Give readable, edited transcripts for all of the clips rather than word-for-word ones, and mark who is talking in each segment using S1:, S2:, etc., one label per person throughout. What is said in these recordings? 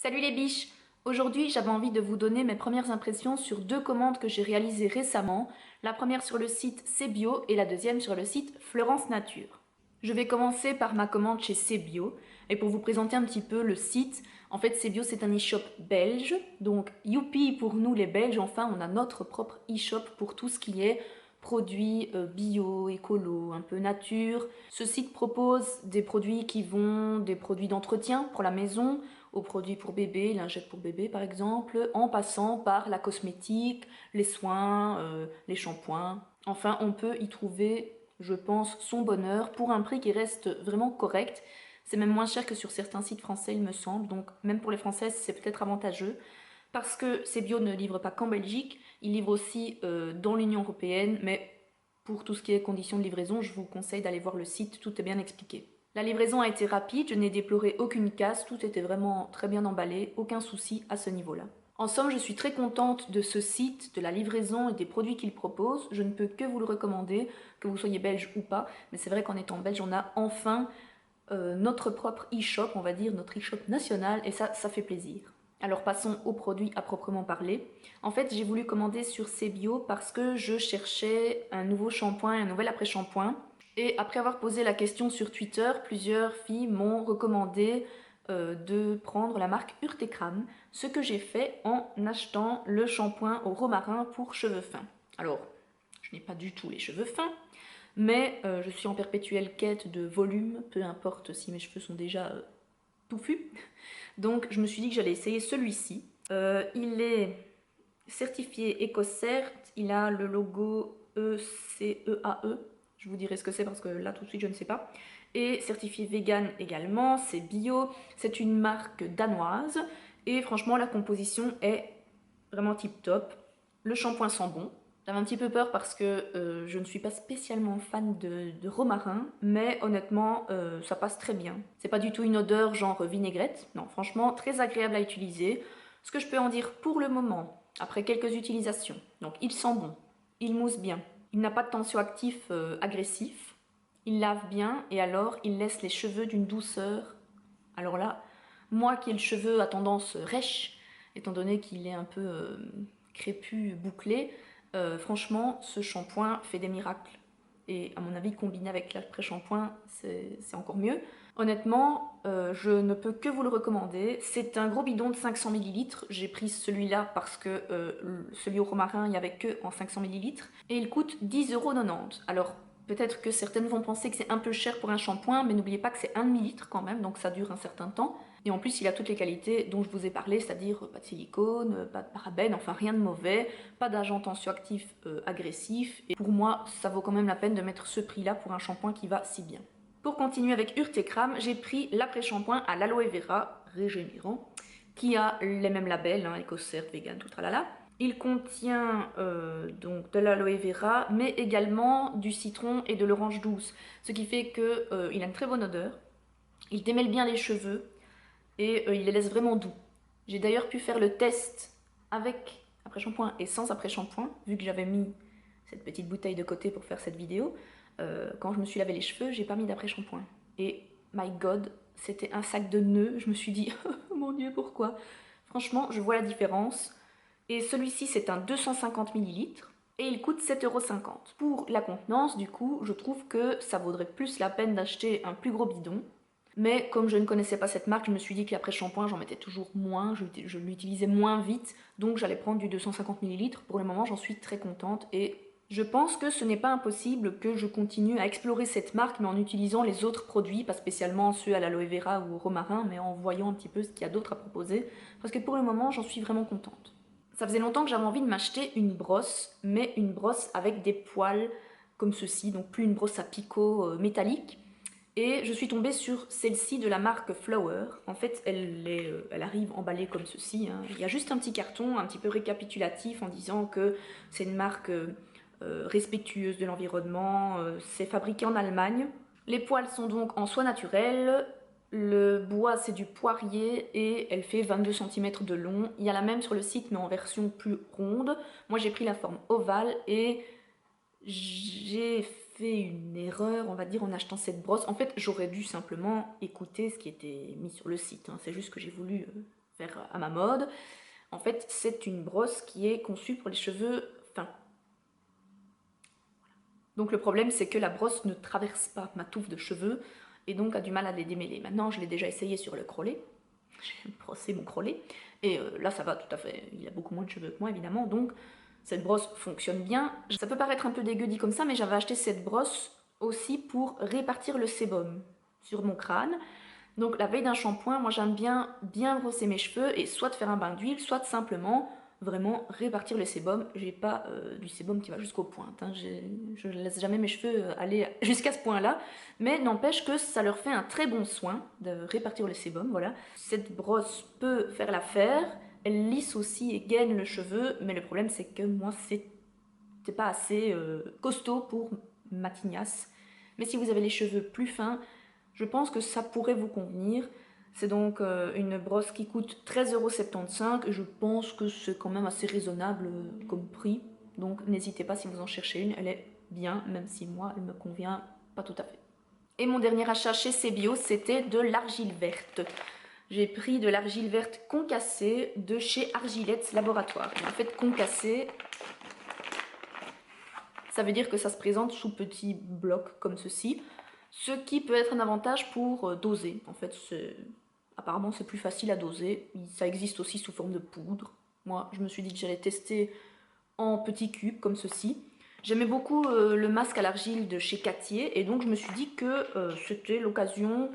S1: Salut les biches! Aujourd'hui, j'avais envie de vous donner mes premières impressions sur deux commandes que j'ai réalisées récemment. La première sur le site C'est Bio et la deuxième sur le site Florence Nature. Je vais commencer par ma commande chez C'est Bio. Et pour vous présenter un petit peu le site, en fait C'est Bio c'est un e-shop belge. Donc youpi pour nous les Belges, enfin on a notre propre e-shop pour tout ce qui est produits bio, écolo, un peu nature. Ce site propose des produits qui vont des produits d'entretien pour la maison, aux produits pour bébé, lingettes pour bébé par exemple, en passant par la cosmétique, les soins, les shampoings. Enfin, on peut y trouver, je pense, son bonheur pour un prix qui reste vraiment correct. C'est même moins cher que sur certains sites français, il me semble, donc même pour les Françaises, c'est peut-être avantageux. Parce que ces bio ne livrent pas qu'en Belgique, ils livrent aussi dans l'Union européenne, mais pour tout ce qui est conditions de livraison, je vous conseille d'aller voir le site, tout est bien expliqué. La livraison a été rapide, je n'ai déploré aucune casse, tout était vraiment très bien emballé, aucun souci à ce niveau-là. En somme, je suis très contente de ce site, de la livraison et des produits qu'il propose. Je ne peux que vous le recommander, que vous soyez belge ou pas. Mais c'est vrai qu'en étant belge, on a enfin notre propre e-shop, on va dire, notre e-shop national, et ça fait plaisir. Alors passons aux produits à proprement parler. En fait, j'ai voulu commander sur Cebio parce que je cherchais un nouveau shampoing, un nouvel après-shampoing. Et après avoir posé la question sur Twitter, plusieurs filles m'ont recommandé de prendre la marque Urtekram, ce que j'ai fait en achetant le shampoing au romarin pour cheveux fins. Alors, je n'ai pas du tout les cheveux fins, mais je suis en perpétuelle quête de volume, peu importe si mes cheveux sont déjà touffus. Donc je me suis dit que j'allais essayer celui-ci. Il est certifié EcoCert, il a le logo ECEAE, je vous dirai ce que c'est parce que là tout de suite je ne sais pas. Et certifié vegan également, c'est bio, c'est une marque danoise et franchement la composition est vraiment tip top. Le shampoing sent bon. J'avais un petit peu peur parce que je ne suis pas spécialement fan de romarin, mais honnêtement ça passe très bien. C'est pas du tout une odeur genre vinaigrette, non franchement très agréable à utiliser. Ce que je peux en dire pour le moment, après quelques utilisations, donc il sent bon, il mousse bien, il n'a pas de tension actif agressif, il lave bien et alors il laisse les cheveux d'une douceur. Alors là, moi qui ai le cheveu à tendance rêche, étant donné qu'il est un peu crépus, bouclé, franchement, ce shampoing fait des miracles. Et à mon avis, combiné avec l'après-shampoing, c'est encore mieux. Honnêtement, je ne peux que vous le recommander. C'est un gros bidon de 500 ml. J'ai pris celui-là parce que celui au romarin, il n'y avait que en 500 ml. Et il coûte 10,90 €. Alors, peut-être que certaines vont penser que c'est un peu cher pour un shampoing, mais n'oubliez pas que c'est 1 ml quand même, donc ça dure un certain temps. Et en plus, il a toutes les qualités dont je vous ai parlé, c'est-à-dire pas de silicone, pas de parabènes, enfin rien de mauvais, pas d'agent tensioactif agressif. Et pour moi, ça vaut quand même la peine de mettre ce prix-là pour un shampoing qui va si bien. Pour continuer avec Urtekram, j'ai pris l'après-shampoing à l'aloe vera régénérant, qui a les mêmes labels, hein, EcoCert, vegan, tout tralala. Il contient donc de l'aloe vera, mais également du citron et de l'orange douce, ce qui fait qu'il a une très bonne odeur. Il démêle bien les cheveux et il les laisse vraiment doux. J'ai d'ailleurs pu faire le test avec après-shampoing et sans après-shampoing, vu que j'avais mis cette petite bouteille de côté pour faire cette vidéo. Quand je me suis lavé les cheveux, j'ai pas mis d'après-shampoing. Et my god, c'était un sac de nœuds. Je me suis dit, oh mon dieu, pourquoi? Franchement, je vois la différence. Et celui-ci, c'est un 250 ml et il coûte 7,50 €. Pour la contenance, du coup, je trouve que ça vaudrait plus la peine d'acheter un plus gros bidon. Mais comme je ne connaissais pas cette marque, je me suis dit qu'après-shampoing, j'en mettais toujours moins, je l'utilisais moins vite, donc j'allais prendre du 250 ml. Pour le moment, j'en suis très contente et je pense que ce n'est pas impossible que je continue à explorer cette marque, mais en utilisant les autres produits, pas spécialement ceux à l'aloe vera ou au romarin, mais en voyant un petit peu ce qu'il y a d'autre à proposer, parce que pour le moment, j'en suis vraiment contente. Ça faisait longtemps que j'avais envie de m'acheter une brosse, mais une brosse avec des poils comme ceci, donc plus une brosse à picot métallique. Et je suis tombée sur celle-ci de la marque Flower. En fait, elle arrive emballée comme ceci, hein. Il y a juste un petit carton, un petit peu récapitulatif en disant que c'est une marque respectueuse de l'environnement, c'est fabriqué en Allemagne. Les poils sont donc en soie naturelle, le bois c'est du poirier et elle fait 22 cm de long. Il y a la même sur le site mais en version plus ronde. Moi j'ai pris la forme ovale et j'ai fait une erreur, on va dire, en achetant cette brosse. En fait, j'aurais dû simplement écouter ce qui était mis sur le site, hein. C'est juste que j'ai voulu faire à ma mode. En fait, c'est une brosse qui est conçue pour les cheveux fins. Donc le problème, c'est que la brosse ne traverse pas ma touffe de cheveux et donc a du mal à les démêler. Maintenant, je l'ai déjà essayé sur le crollet. J'ai brossé mon crollet et là, ça va tout à fait. Il a beaucoup moins de cheveux que moi, évidemment, donc cette brosse fonctionne bien. Ça peut paraître un peu dégueu dit comme ça, mais j'avais acheté cette brosse aussi pour répartir le sébum sur mon crâne. Donc la veille d'un shampoing, moi j'aime bien brosser mes cheveux et soit de faire un bain d'huile, soit de simplement vraiment répartir le sébum. J'ai pas du sébum qui va jusqu'aux pointes, hein. Je ne laisse jamais mes cheveux aller jusqu'à ce point-là, mais n'empêche que ça leur fait un très bon soin de répartir le sébum, voilà. Cette brosse peut faire l'affaire, elle lisse aussi et gaine le cheveu, mais le problème c'est que moi c'est pas assez costaud pour ma tignasse. Mais si vous avez les cheveux plus fins, je pense que ça pourrait vous convenir. C'est donc une brosse qui coûte 13,75 € et je pense que c'est quand même assez raisonnable comme prix. Donc n'hésitez pas si vous en cherchez une, elle est bien, même si moi elle me convient pas tout à fait. Et mon dernier achat chez Sebio, c'était de l'argile verte. J'ai pris de l'argile verte concassée de chez Argilettes Laboratoire. Et en fait, concassée, ça veut dire que ça se présente sous petits blocs comme ceci. Ce qui peut être un avantage pour doser. En fait, apparemment c'est plus facile à doser. Ça existe aussi sous forme de poudre. Moi, je me suis dit que j'allais tester en petits cubes comme ceci. J'aimais beaucoup le masque à l'argile de chez Cattier et donc je me suis dit que c'était l'occasion,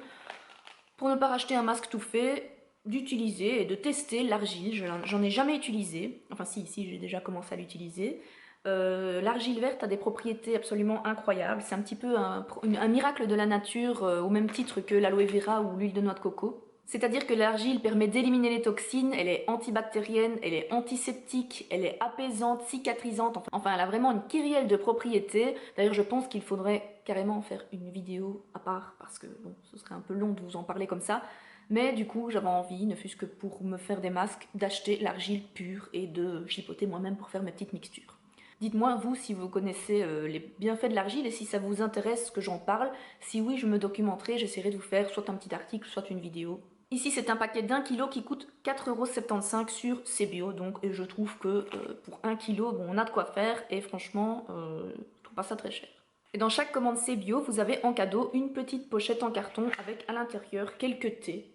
S1: pour ne pas racheter un masque tout fait, d'utiliser et de tester l'argile. J'en ai jamais utilisé. Enfin si, j'ai déjà commencé à l'utiliser. L'argile verte a des propriétés absolument incroyables. C'est un petit peu un miracle de la nature, au même titre que l'aloe vera ou l'huile de noix de coco. C'est-à-dire que l'argile permet d'éliminer les toxines, elle est antibactérienne, elle est antiseptique, elle est apaisante, cicatrisante. Enfin, elle a vraiment une kyrielle de propriétés. D'ailleurs, je pense qu'il faudrait carrément faire une vidéo à part, parce que bon, ce serait un peu long de vous en parler comme ça. Mais du coup, j'avais envie, ne fût-ce que pour me faire des masques, d'acheter l'argile pure et de chipoter moi-même pour faire mes petites mixtures. Dites-moi, vous, si vous connaissez les bienfaits de l'argile et si ça vous intéresse que j'en parle. Si oui, je me documenterai, j'essaierai de vous faire soit un petit article, soit une vidéo. Ici, c'est un paquet d'1 kg qui coûte 4,75 € sur Sebio, donc et je trouve que pour 1 kg, bon, on a de quoi faire et franchement, je trouve pas ça très cher. Et dans chaque commande Sebio, vous avez en cadeau une petite pochette en carton avec à l'intérieur quelques thés.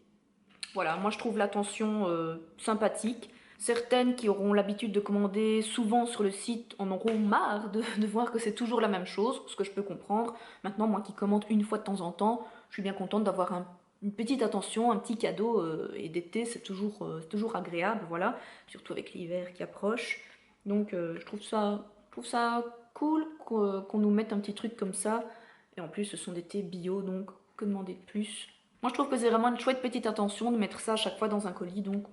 S1: Voilà, moi je trouve l'attention sympathique. Certaines qui auront l'habitude de commander souvent sur le site en auront marre de voir que c'est toujours la même chose, ce que je peux comprendre. Maintenant, moi qui commande une fois de temps en temps, je suis bien contente d'avoir une petite attention, un petit cadeau, et d'été c'est toujours agréable, voilà, surtout avec l'hiver qui approche. Donc je trouve ça cool qu'on nous mette un petit truc comme ça. Et en plus, ce sont des thés bio, donc que demander de plus? Moi, je trouve que c'est vraiment une chouette petite attention de mettre ça à chaque fois dans un colis, donc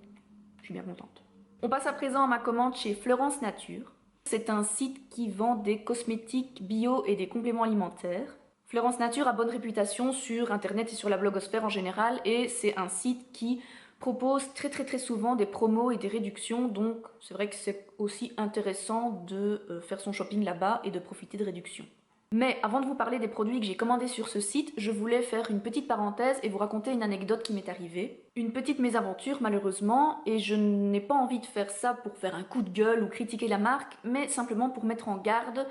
S1: je suis bien contente. On passe à présent à ma commande chez Fleurance Nature. C'est un site qui vend des cosmétiques bio et des compléments alimentaires. Fleurance Nature a bonne réputation sur internet et sur la blogosphère en général et c'est un site qui propose très souvent des promos et des réductions, donc c'est vrai que c'est aussi intéressant de faire son shopping là-bas et de profiter de réductions. Mais avant de vous parler des produits que j'ai commandés sur ce site, je voulais faire une petite parenthèse et vous raconter une anecdote qui m'est arrivée. Une petite mésaventure malheureusement, et je n'ai pas envie de faire ça pour faire un coup de gueule ou critiquer la marque, mais simplement pour mettre en garde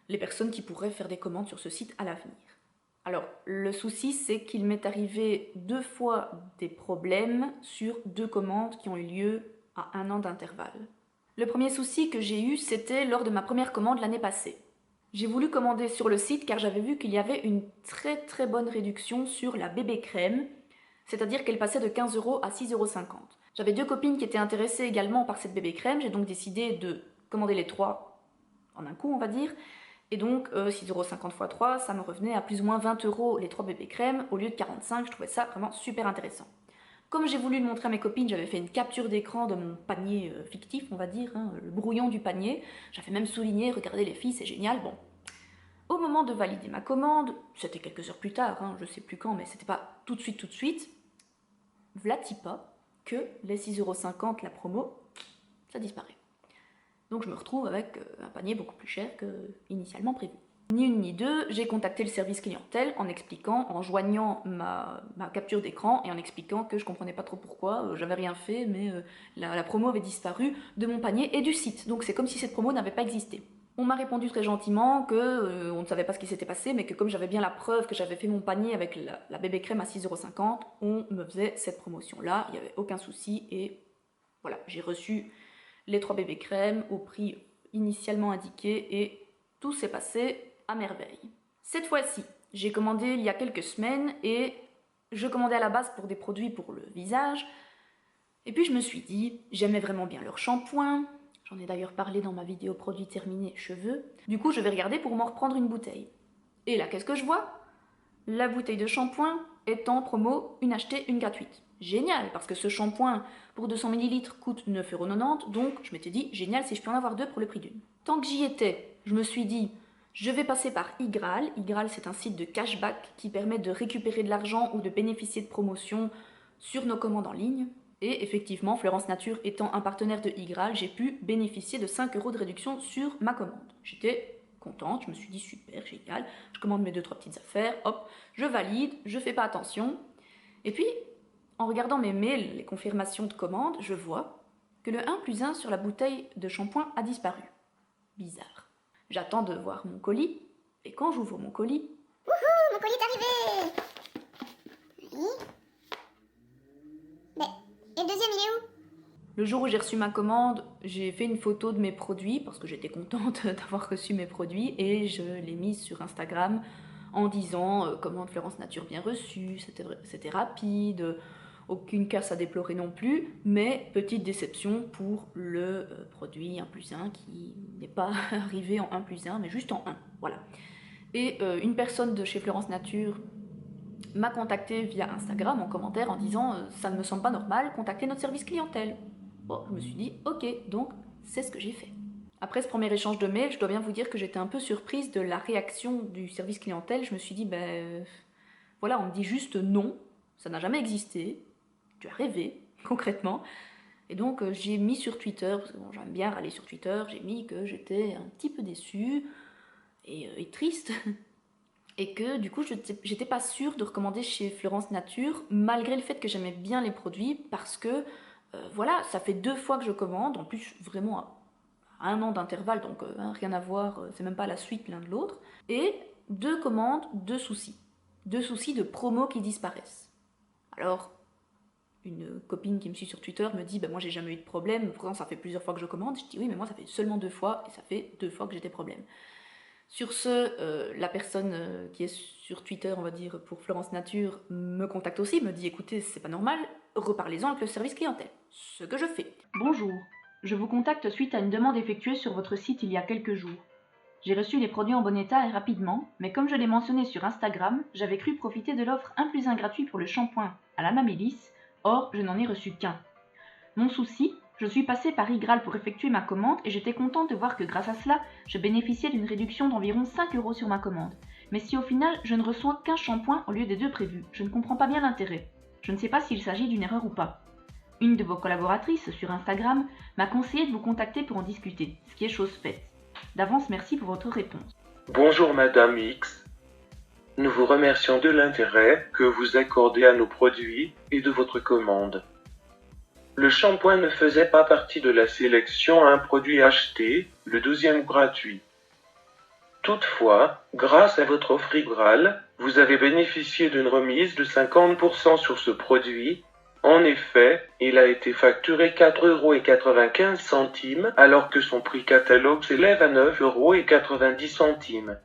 S1: les personnes qui pourraient faire des commandes sur ce site à l'avenir. Alors, le souci c'est qu'il m'est arrivé 2 fois des problèmes sur 2 commandes qui ont eu lieu à 1 an d'intervalle. Le premier souci que j'ai eu, c'était lors de ma première commande l'année passée. J'ai voulu commander sur le site car j'avais vu qu'il y avait une très bonne réduction sur la bébé crème, c'est-à-dire qu'elle passait de 15 € à 6,50 €. J'avais 2 copines qui étaient intéressées également par cette bébé crème, j'ai donc décidé de commander les 3 en un coup, on va dire, et donc 6,50 € x 3, ça me revenait à plus ou moins 20 € les 3 bébés crèmes au lieu de 45, je trouvais ça vraiment super intéressant. Comme j'ai voulu le montrer à mes copines, j'avais fait une capture d'écran de mon panier fictif, on va dire, hein, le brouillon du panier. J'avais même souligné, regardez les filles, c'est génial. Bon, au moment de valider ma commande, c'était quelques heures plus tard, hein, je sais plus quand, mais c'était pas tout de suite, vlati pas que les 6,50 € la promo, ça disparaît. Donc je me retrouve avec un panier beaucoup plus cher que initialement prévu. Ni une ni deux, j'ai contacté le service clientèle en expliquant, en joignant ma capture d'écran et en expliquant que je comprenais pas trop pourquoi, j'avais rien fait, mais la promo avait disparu de mon panier et du site. Donc c'est comme si cette promo n'avait pas existé. On m'a répondu très gentiment que on ne savait pas ce qui s'était passé, mais que comme j'avais bien la preuve que j'avais fait mon panier avec la bébé crème à 6,50 €, on me faisait cette promotion-là, il n'y avait aucun souci et voilà, j'ai reçu les 3 bébés crèmes au prix initialement indiqué et tout s'est passé à merveille. Cette fois-ci, j'ai commandé il y a quelques semaines et je commandais à la base pour des produits pour le visage. Et puis je me suis dit, j'aimais vraiment bien leur shampoing. J'en ai d'ailleurs parlé dans ma vidéo produits terminés cheveux. Du coup, je vais regarder pour m'en reprendre une bouteille. Et là, qu'est-ce que je vois? La bouteille de shampoing est en promo, une achetée, une gratuite. Génial, parce que ce shampoing pour 200 ml coûte 9,90 €, donc je m'étais dit, génial si je peux en avoir deux pour le prix d'une. Tant que j'y étais, je me suis dit, je vais passer par iGraal. iGraal, c'est un site de cashback qui permet de récupérer de l'argent ou de bénéficier de promotions sur nos commandes en ligne. Et effectivement, Florence Nature étant un partenaire de iGraal, j'ai pu bénéficier de 5 € de réduction sur ma commande. J'étais contente, je me suis dit super, génial, je commande mes 2-3 petites affaires, hop, je valide, je fais pas attention. Et puis, en regardant mes mails, les confirmations de commande, je vois que le 1+1 sur la bouteille de shampoing a disparu. Bizarre. J'attends de voir mon colis, et quand j'ouvre mon colis...
S2: Wouhou, mon colis est arrivé! Oui. Mais, et le deuxième, il est où?
S1: Le jour où j'ai reçu ma commande, j'ai fait une photo de mes produits, parce que j'étais contente d'avoir reçu mes produits, et je l'ai mise sur Instagram en disant commande Florence Nature bien reçue, c'était rapide, aucune casse à déplorer non plus, mais petite déception pour le produit 1+1 qui n'est pas arrivé en 1+1, mais juste en 1, voilà. Et une personne de chez Florence Nature m'a contacté via Instagram en commentaire en disant ça ne me semble pas normal, contactez notre service clientèle. Bon, je me suis dit ok, donc c'est ce que j'ai fait. Après ce premier échange de mails, je dois bien vous dire que j'étais un peu surprise de la réaction du service clientèle. Je me suis dit voilà, on me dit juste non, ça n'a jamais existé, tu as rêvé, concrètement. Et donc j'ai mis sur Twitter, parce que bon, j'aime bien râler sur Twitter, j'ai mis que j'étais un petit peu déçue et triste. Et que du coup, j'étais pas sûre de recommander chez Florence Nature, malgré le fait que j'aimais bien les produits, parce que voilà, ça fait 2 fois que je commande, en plus vraiment à 1 an d'intervalle, donc rien à voir, c'est même pas la suite l'un de l'autre. Et 2 commandes, 2 soucis. 2 soucis de promos qui disparaissent. Alors, une copine qui me suit sur Twitter me dit moi j'ai jamais eu de problème, pourtant ça fait plusieurs fois que je commande. Je dis oui, mais moi ça fait seulement 2 fois, et ça fait 2 fois que j'ai des problèmes. Sur ce, la personne qui est sur Twitter, on va dire, pour Florence Nature, me contacte aussi, me dit écoutez, c'est pas normal, reparlez-en avec le service clientèle. Ce que je fais. Bonjour, je vous contacte suite à une demande effectuée sur votre site il y a quelques jours. J'ai reçu les produits en bon état et rapidement, mais comme je l'ai mentionné sur Instagram, j'avais cru profiter de l'offre 1+1 gratuit pour le shampoing à la Mamélis, or je n'en ai reçu qu'un. Mon souci, je suis passée par iGraal pour effectuer ma commande et j'étais contente de voir que grâce à cela, je bénéficiais d'une réduction d'environ 5 € sur ma commande. Mais si au final, je ne reçois qu'un shampoing au lieu des 2 prévus, je ne comprends pas bien l'intérêt. Je ne sais pas s'il s'agit d'une erreur ou pas. Une de vos collaboratrices sur Instagram m'a conseillé de vous contacter pour en discuter, ce qui est chose faite. D'avance, merci pour votre réponse.
S3: Bonjour Madame X. Nous vous remercions de l'intérêt que vous accordez à nos produits et de votre commande. Le shampoing ne faisait pas partie de la sélection à un produit acheté, le 12e gratuit. Toutefois, grâce à votre offre iGraal, vous avez bénéficié d'une remise de 50% sur ce produit. En effet, il a été facturé 4,95 € alors que son prix catalogue s'élève à 9,90 €.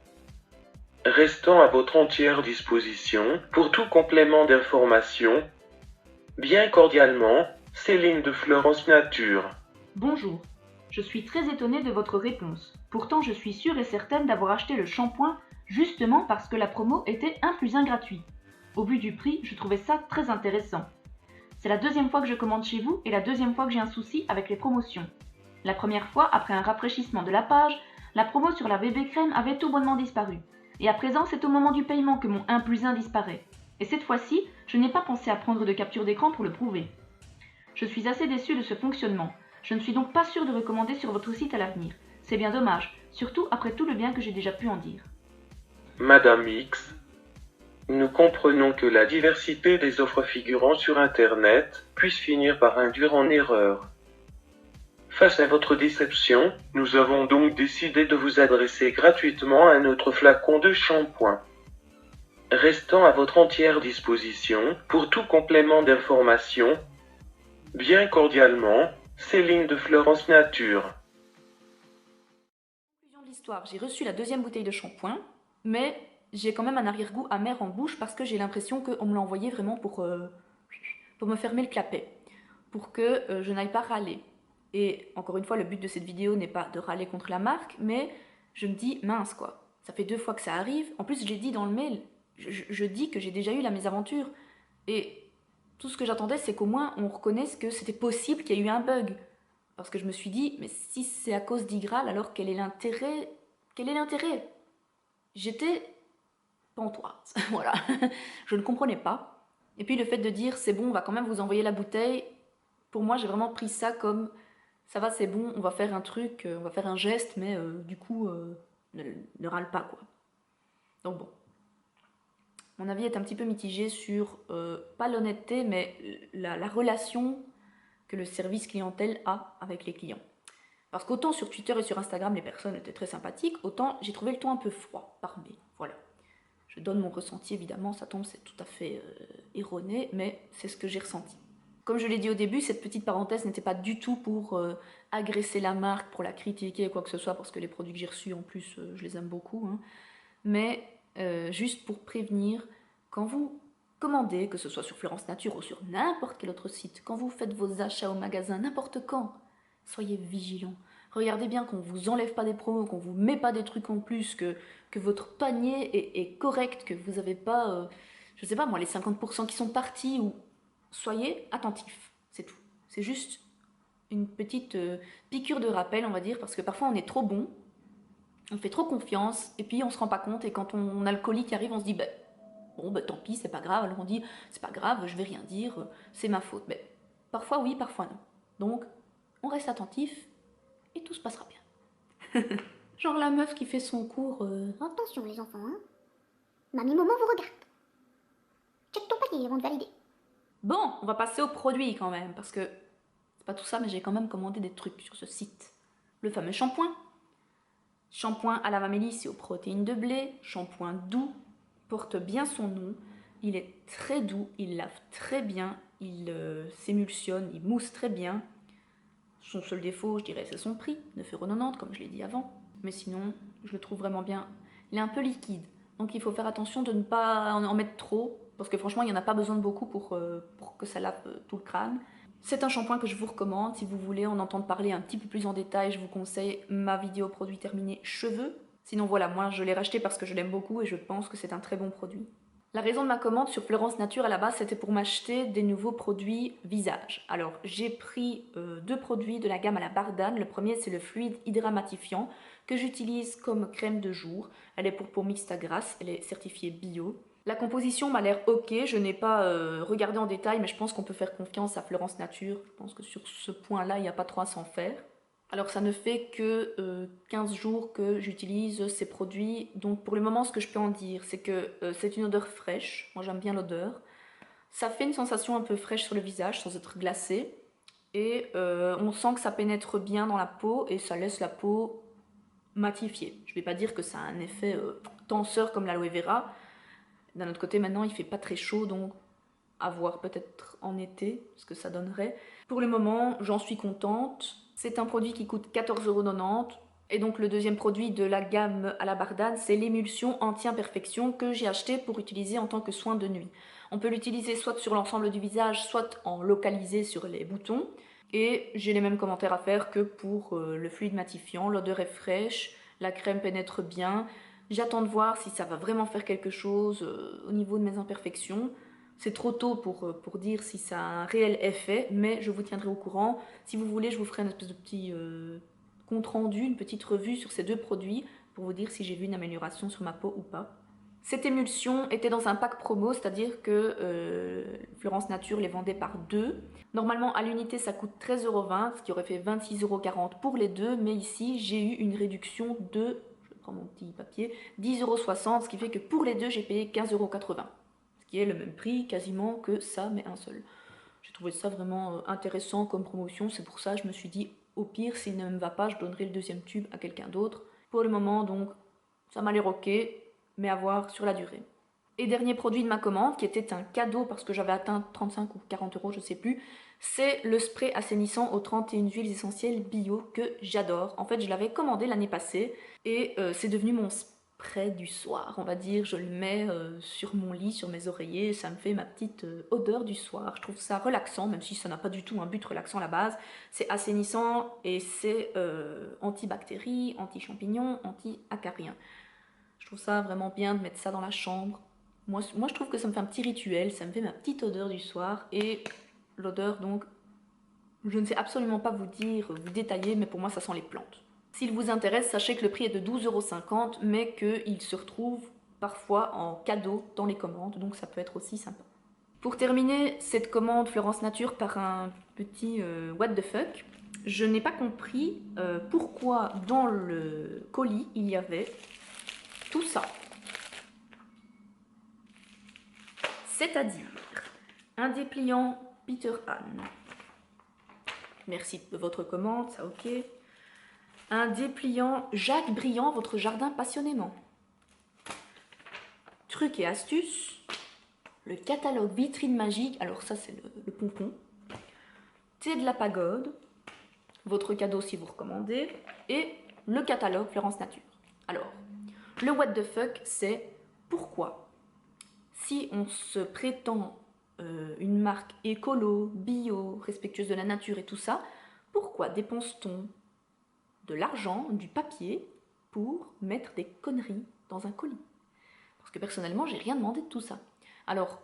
S3: Restant à votre entière disposition pour tout complément d'information. Bien cordialement, Céline de Florence Nature.
S1: Bonjour, je suis très étonnée de votre réponse. Pourtant, je suis sûre et certaine d'avoir acheté le shampoing justement parce que la promo était 1+1 gratuit. Au vu du prix, je trouvais ça très intéressant. C'est la 2e fois que je commande chez vous et la 2e fois que j'ai un souci avec les promotions. La première fois, après un rafraîchissement de la page, la promo sur la bébé crème avait tout bonnement disparu. Et à présent, c'est au moment du paiement que mon 1+1 disparaît. Et cette fois-ci, je n'ai pas pensé à prendre de capture d'écran pour le prouver. Je suis assez déçue de ce fonctionnement. Je ne suis donc pas sûre de recommander sur votre site à l'avenir. C'est bien dommage, surtout après tout le bien que j'ai déjà pu en dire.
S3: Madame X, nous comprenons que la diversité des offres figurant sur Internet puisse finir par induire en erreur. Face à votre déception, nous avons donc décidé de vous adresser gratuitement un autre flacon de shampoing. Restant à votre entière disposition pour tout complément d'information, bien cordialement, Céline de Florence Nature.
S1: Conclusion de l'histoire, j'ai reçu la deuxième bouteille de shampoing, mais j'ai quand même un arrière-goût amer en bouche parce que j'ai l'impression qu'on me l'a envoyé vraiment pour me fermer le clapet, pour que je n'aille pas râler. Et encore une fois, le but de cette vidéo n'est pas de râler contre la marque, mais je me dis, mince quoi, ça fait 2 fois que ça arrive. En plus, je l'ai dit dans le mail, je dis que j'ai déjà eu la mésaventure. Et tout ce que j'attendais, c'est qu'au moins on reconnaisse que c'était possible qu'il y ait eu un bug. Parce que je me suis dit, mais si c'est à cause d'Igral, alors quel est l'intérêt? Quel est l'intérêt? J'étais pantoise, voilà. Je ne comprenais pas. Et puis le fait de dire, c'est bon, on va quand même vous envoyer la bouteille, pour moi, j'ai vraiment pris ça comme, ça va, c'est bon, on va faire un truc, on va faire un geste, mais du coup, ne râle pas, quoi. Donc bon. Mon avis est un petit peu mitigé sur, pas l'honnêteté, mais la relation que le service clientèle a avec les clients. Parce qu'autant sur Twitter et sur Instagram, les personnes étaient très sympathiques, autant j'ai trouvé le ton un peu froid par mail. Voilà. Je donne mon ressenti, évidemment, ça tombe, c'est tout à fait erroné, mais c'est ce que j'ai ressenti. Comme je l'ai dit au début, cette petite parenthèse n'était pas du tout pour agresser la marque, pour la critiquer, quoi que ce soit, parce que les produits que j'ai reçus, en plus, je les aime beaucoup. Hein. Mais juste pour prévenir, quand vous commandez, que ce soit sur Florence Nature ou sur n'importe quel autre site, quand vous faites vos achats au magasin, n'importe quand, soyez vigilants. Regardez bien qu'on ne vous enlève pas des promos, qu'on ne vous met pas des trucs en plus, que votre panier est correct, que vous n'avez pas, je sais pas moi, les 50% qui sont partis, ou soyez attentifs, c'est tout. C'est juste une petite piqûre de rappel, on va dire, parce que parfois on est trop bon, on fait trop confiance, et puis on se rend pas compte, et quand on a le colis qui arrive, on se dit, bon, tant pis, c'est pas grave, alors on dit, c'est pas grave, je vais rien dire, c'est ma faute. Mais parfois oui, parfois non. Donc, on reste attentif, et tout se passera bien. Genre la meuf qui fait son cours...
S2: Attention les enfants, hein. Mamie Momo vous regarde. Check ton panier avant de valider.
S1: Bon, on va passer aux produits quand même, parce que c'est pas tout ça, mais j'ai quand même commandé des trucs sur ce site. Le fameux shampoing. Shampoing à la mamélis et aux protéines de blé, shampoing doux, porte bien son nom. Il est très doux, il lave très bien, il s'émulsionne, il mousse très bien. Son seul défaut, je dirais, c'est son prix, 9,90 € comme je l'ai dit avant. Mais sinon, je le trouve vraiment bien. Il est un peu liquide, donc il faut faire attention de ne pas en mettre trop, parce que franchement, il n'y en a pas besoin de beaucoup pour que ça lave tout le crâne. C'est un shampoing que je vous recommande. Si vous voulez en entendre parler un petit peu plus en détail, je vous conseille ma vidéo produit terminé cheveux. Sinon voilà, moi je l'ai racheté parce que je l'aime beaucoup et je pense que c'est un très bon produit. La raison de ma commande sur Florence Nature à la base, c'était pour m'acheter des nouveaux produits visage. Alors j'ai pris 2 produits de la gamme à la Bardane. Le premier c'est le fluide hydramatifiant que j'utilise comme crème de jour. Elle est pour peau mixte à grasse, elle est certifiée bio. La composition m'a l'air ok, je n'ai pas regardé en détail, mais je pense qu'on peut faire confiance à Florence Nature. Je pense que sur ce point-là, il n'y a pas trop à s'en faire. Alors ça ne fait que 15 jours que j'utilise ces produits, donc pour le moment ce que je peux en dire, c'est que c'est une odeur fraîche, moi j'aime bien l'odeur. Ça fait une sensation un peu fraîche sur le visage sans être glacé, et on sent que ça pénètre bien dans la peau et ça laisse la peau matifiée. Je ne vais pas dire que ça a un effet tenseur comme l'aloe vera. D'un autre côté maintenant il fait pas très chaud, donc à voir peut-être en été ce que ça donnerait. Pour le moment j'en suis contente. C'est un produit qui coûte 14,90 €. Et donc le deuxième produit de la gamme à la Bardane, c'est l'émulsion anti-imperfection que j'ai acheté pour utiliser en tant que soin de nuit. On peut l'utiliser soit sur l'ensemble du visage, soit en localisé sur les boutons. Et j'ai les mêmes commentaires à faire que pour le fluide matifiant. L'odeur est fraîche, la crème pénètre bien. J'attends de voir si ça va vraiment faire quelque chose au niveau de mes imperfections. C'est trop tôt pour dire si ça a un réel effet, mais je vous tiendrai au courant. Si vous voulez, je vous ferai une espèce de petit compte rendu, une petite revue sur ces 2 produits pour vous dire si j'ai vu une amélioration sur ma peau ou pas. Cette émulsion était dans un pack promo, c'est-à-dire que Florence Nature les vendait par 2. Normalement, à l'unité, ça coûte 13,20 €, ce qui aurait fait 26,40 € pour les 2, mais ici, j'ai eu une réduction de, je prends mon petit papier, 10,60 €, ce qui fait que pour les deux, j'ai payé 15,80 €. Ce qui est le même prix quasiment que ça, mais un seul. J'ai trouvé ça vraiment intéressant comme promotion, c'est pour ça que je me suis dit, au pire, s'il ne me va pas, je donnerai le deuxième tube à quelqu'un d'autre. Pour le moment, donc, ça m'a l'air ok, mais à voir sur la durée. Et dernier produit de ma commande, qui était un cadeau parce que j'avais atteint 35 ou 40 €, je sais plus, c'est le spray assainissant aux 31 huiles essentielles bio que j'adore. En fait, je l'avais commandé l'année passée et c'est devenu mon spray du soir, on va dire. Je le mets sur mon lit, sur mes oreillers, ça me fait ma petite odeur du soir. Je trouve ça relaxant, même si ça n'a pas du tout un but relaxant à la base. C'est assainissant et c'est antibactéries, anti-champignons, anti-acarien. Je trouve ça vraiment bien de mettre ça dans la chambre. Moi, je trouve que ça me fait un petit rituel, ça me fait ma petite odeur du soir. Et l'odeur, donc, je ne sais absolument pas vous dire, vous détailler, mais pour moi, ça sent les plantes. S'il vous intéresse, sachez que le prix est de 12,50 €, mais qu'il se retrouve parfois en cadeau dans les commandes, donc ça peut être aussi sympa. Pour terminer cette commande Florence Nature par un petit what the fuck, je n'ai pas compris pourquoi dans le colis il y avait tout ça. C'est-à-dire un dépliant Peter Anne. Merci de votre commande, ça ok. Un dépliant Jacques Briand, votre jardin passionnément. Trucs et astuces. Le catalogue vitrine magique, alors ça c'est le pompon. Thé de la pagode. Votre cadeau si vous recommandez. Et le catalogue Florence Nature. Alors, le what the fuck, c'est pourquoi si on se prétend une marque écolo, bio, respectueuse de la nature et tout ça, pourquoi dépense-t-on de l'argent, du papier, pour mettre des conneries dans un colis? Parce que personnellement, j'ai rien demandé de tout ça. Alors,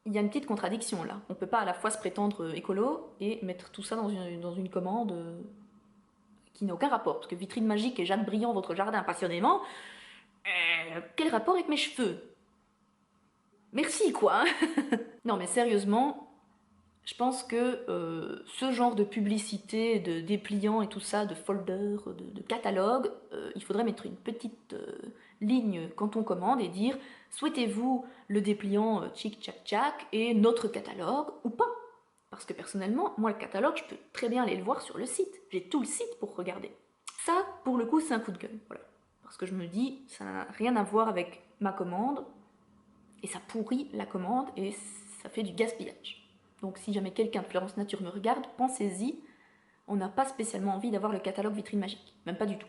S1: il y a une petite contradiction là. On ne peut pas à la fois se prétendre écolo et mettre tout ça dans une commande qui n'a aucun rapport. Parce que vitrine magique et Jacques Briand, votre jardin passionnément, quel rapport avec mes cheveux? Merci quoi. Non mais sérieusement, je pense que ce genre de publicité, de dépliants et tout ça, de folders, de catalogues, il faudrait mettre une petite ligne quand on commande et dire souhaitez-vous le dépliant tchic tchac tchac et notre catalogue ou pas? Parce que personnellement, moi le catalogue, je peux très bien aller le voir sur le site. J'ai tout le site pour regarder. Ça, pour le coup, c'est un coup de gueule. Voilà. Parce que je me dis, ça n'a rien à voir avec ma commande. Et ça pourrit la commande et ça fait du gaspillage. Donc si jamais quelqu'un de Florence Nature me regarde, pensez-y, on n'a pas spécialement envie d'avoir le catalogue vitrine magique, même pas du tout.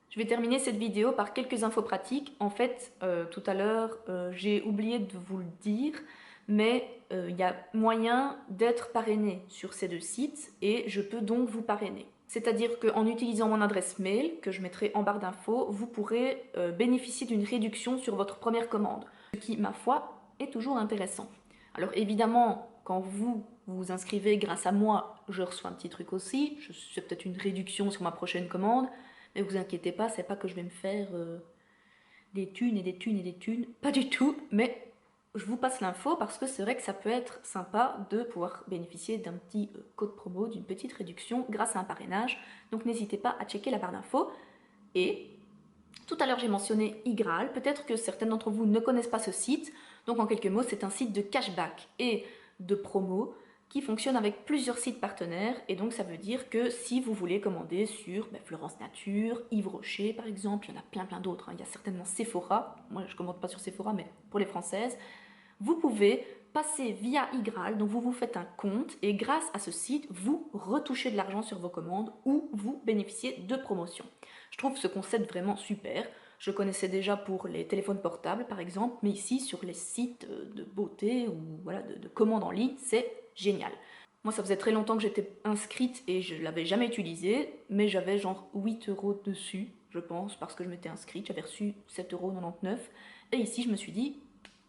S1: Je vais terminer cette vidéo par quelques infos pratiques. En fait, tout à l'heure, j'ai oublié de vous le dire, mais il y a moyen d'être parrainé sur ces deux sites et je peux donc vous parrainer. C'est-à-dire qu'en utilisant mon adresse mail, que je mettrai en barre d'infos, vous pourrez bénéficier d'une réduction sur votre première commande. Ce qui, ma foi, est toujours intéressant. Alors évidemment, quand vous vous inscrivez grâce à moi, je reçois un petit truc aussi. C'est peut-être une réduction sur ma prochaine commande. Mais vous inquiétez pas, c'est pas que je vais me faire des thunes et des thunes et des thunes. Pas du tout, mais je vous passe l'info parce que c'est vrai que ça peut être sympa de pouvoir bénéficier d'un petit code promo, d'une petite réduction grâce à un parrainage. Donc n'hésitez pas à checker la barre d'infos. Et tout à l'heure j'ai mentionné iGraal, peut-être que certaines d'entre vous ne connaissent pas ce site. Donc en quelques mots, c'est un site de cashback et de promo qui fonctionne avec plusieurs sites partenaires. Et donc ça veut dire que si vous voulez commander sur Florence Nature, Yves Rocher par exemple, il y en a plein d'autres, hein. Il y a certainement Sephora, moi je ne commande pas sur Sephora mais pour les françaises, vous pouvez passer via iGraal, donc vous vous faites un compte et grâce à ce site, vous retouchez de l'argent sur vos commandes ou vous bénéficiez de promotions. Je trouve ce concept vraiment super. Je connaissais déjà pour les téléphones portables par exemple, mais ici sur les sites de beauté ou voilà, de commandes en ligne, c'est génial. Moi ça faisait très longtemps que j'étais inscrite et je ne l'avais jamais utilisé, mais j'avais genre 8 € dessus, je pense, parce que je m'étais inscrite, j'avais reçu 7,99 €. Et ici je me suis dit,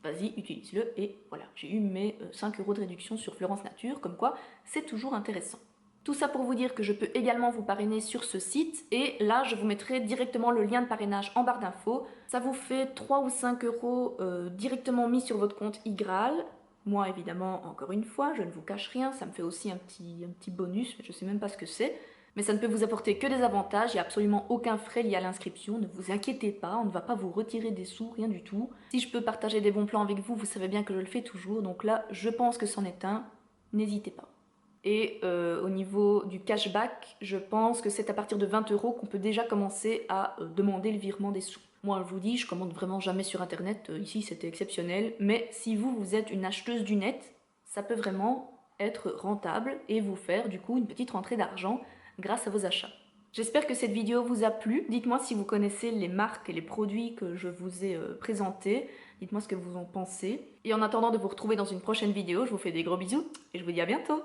S1: vas-y, utilise-le, et voilà, j'ai eu mes 5 € de réduction sur Florence Nature, comme quoi c'est toujours intéressant. Tout ça pour vous dire que je peux également vous parrainer sur ce site, et là je vous mettrai directement le lien de parrainage en barre d'infos. Ça vous fait 3 ou 5 € directement mis sur votre compte iGraal. Moi évidemment, encore une fois, je ne vous cache rien, ça me fait aussi un petit bonus, je ne sais même pas ce que c'est. Mais ça ne peut vous apporter que des avantages, il n'y a absolument aucun frais lié à l'inscription, ne vous inquiétez pas, on ne va pas vous retirer des sous, rien du tout. Si je peux partager des bons plans avec vous, vous savez bien que je le fais toujours, donc là, je pense que c'en est un, n'hésitez pas. Et au niveau du cashback, je pense que c'est à partir de 20 € qu'on peut déjà commencer à demander le virement des sous. Moi, je vous dis, je commande vraiment jamais sur internet, ici c'était exceptionnel, mais si vous êtes une acheteuse du net, ça peut vraiment être rentable et vous faire du coup une petite rentrée d'argent grâce à vos achats. J'espère que cette vidéo vous a plu. Dites-moi si vous connaissez les marques et les produits que je vous ai présentés. Dites-moi ce que vous en pensez. Et en attendant de vous retrouver dans une prochaine vidéo, je vous fais des gros bisous et je vous dis à bientôt.